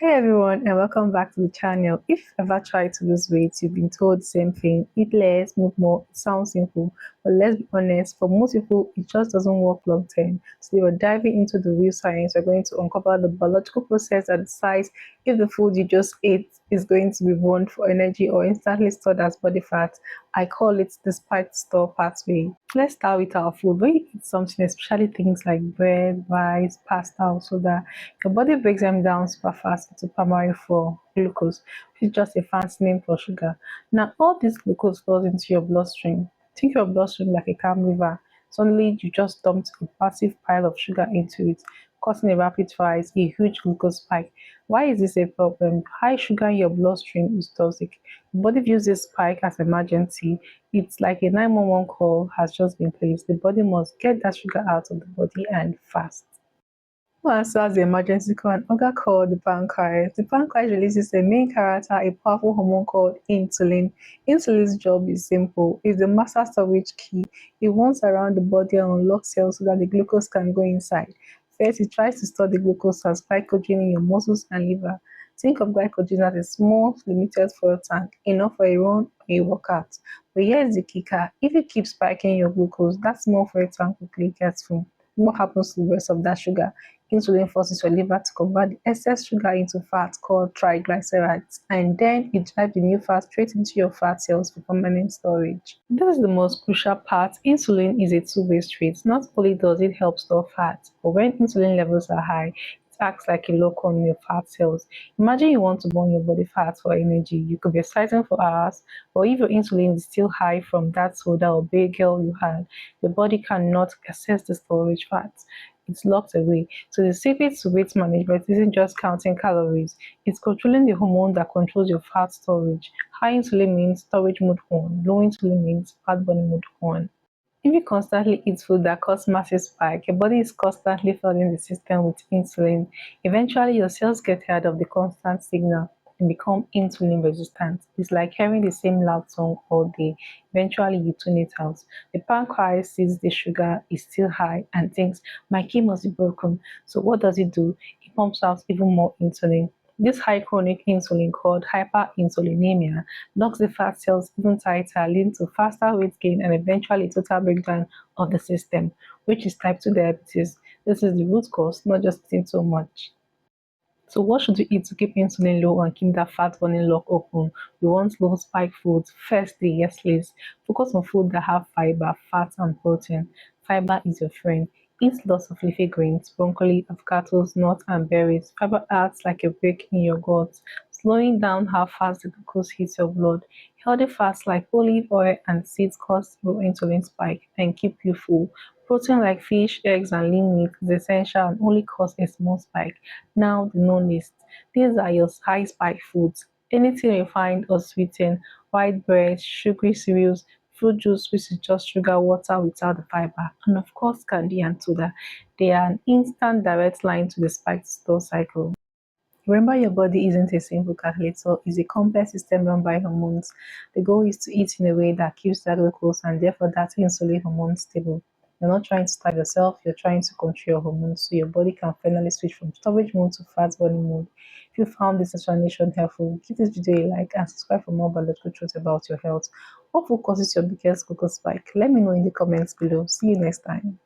Hey everyone, and welcome back to the channel. If you ever tried to lose weight, you've been told the same thing: eat less, move more. It sounds simple, but let's be honest, for most people, it just doesn't work long term. So, we're diving into the real science. We're going to uncover the biological process that decides if the food you just ate is going to be burned for energy or instantly stored as body fat. I call it the spike store pathway. Let's start with our food. When you eat something, especially things like bread, rice, pasta, or soda, your body breaks them down super fast into primary for glucose, which is just a fancy name for sugar. Now, all this glucose flows into your bloodstream. Think your bloodstream like a calm river. Suddenly, you just dumped a massive pile of sugar into it, causing a rapid rise, a huge glucose spike. Why is this a problem? High sugar in your bloodstream is toxic. The body views this spike as emergency. It's like a 911 call has just been placed. The body must get that sugar out of the body and fast. Who answers the emergency call? An organ called the pancreas. The pancreas releases a main character, a powerful hormone called insulin. Insulin's job is simple. It's the master storage key. It runs around the body and unlocks cells so that the glucose can go inside. First, it tries to store the glucose as glycogen in your muscles and liver. Think of glycogen as a small, limited fuel tank, enough for a run or a workout. But here's the kicker: if you keep spiking your glucose, that small fuel tank quickly gets full. What happens to the rest of that sugar? Insulin forces your liver to convert the excess sugar into fat called triglycerides, and then it drives the new fat straight into your fat cells for permanent storage. This is the most crucial part. Insulin is a two-way street. Not only does it help store fat, but when insulin levels are high, it acts like a lock on your fat cells. Imagine you want to burn your body fat for energy. You could be exercising for hours, but if your insulin is still high from that soda or bagel you had, your body cannot access the storage fat. It's locked away. So the secret to weight management isn't just counting calories, it's controlling the hormone that controls your fat storage. High insulin means storage mode on, low insulin means fat burning mode on. If you constantly eat food that causes massive spike, your body is constantly flooding the system with insulin. Eventually, your cells get tired of the constant signal and become insulin resistant. It's like hearing the same loud song all day. Eventually, you tune it out. The pancreas sees the sugar is still high and thinks, my key must be broken. So, what does it do? It pumps out even more insulin. This high chronic insulin, called hyperinsulinemia, knocks the fat cells even tighter, leading to faster weight gain and eventually total breakdown of the system, which is type 2 diabetes. This is the root cause, not just eating so much. So what should we eat to keep insulin low and keep that fat burning lock open? We want low spike foods. Firstly, yes please, focus on food that have fiber, fat and protein. Fiber is your friend. Eat lots of leafy greens, broccoli, avocados, nuts and berries. Fiber acts like a brake in your gut, slowing down how fast the glucose hits your blood. Healthy fats like olive oil and seeds cause low insulin spike and keep you full. Protein like fish, eggs, and lean meat is essential and only cause a small spike. Now the known list. These are your high spike foods. Anything refined or sweetened, white bread, sugary cereals, fruit juice, which is just sugar water without the fiber, and of course candy and soda. They are an instant direct line to the spike store cycle. Remember, your body isn't a simple calculator, it's a complex system run by hormones. The goal is to eat in a way that keeps that glucose and therefore that insulin hormone stable. You're not trying to starve yourself, you're trying to control your hormones so your body can finally switch from storage mode to fat burning mode. If you found this explanation helpful, give this video a like and subscribe for more biological truths about your health. What food causes your biggest glucose spike? Let me know in the comments below. See you next time.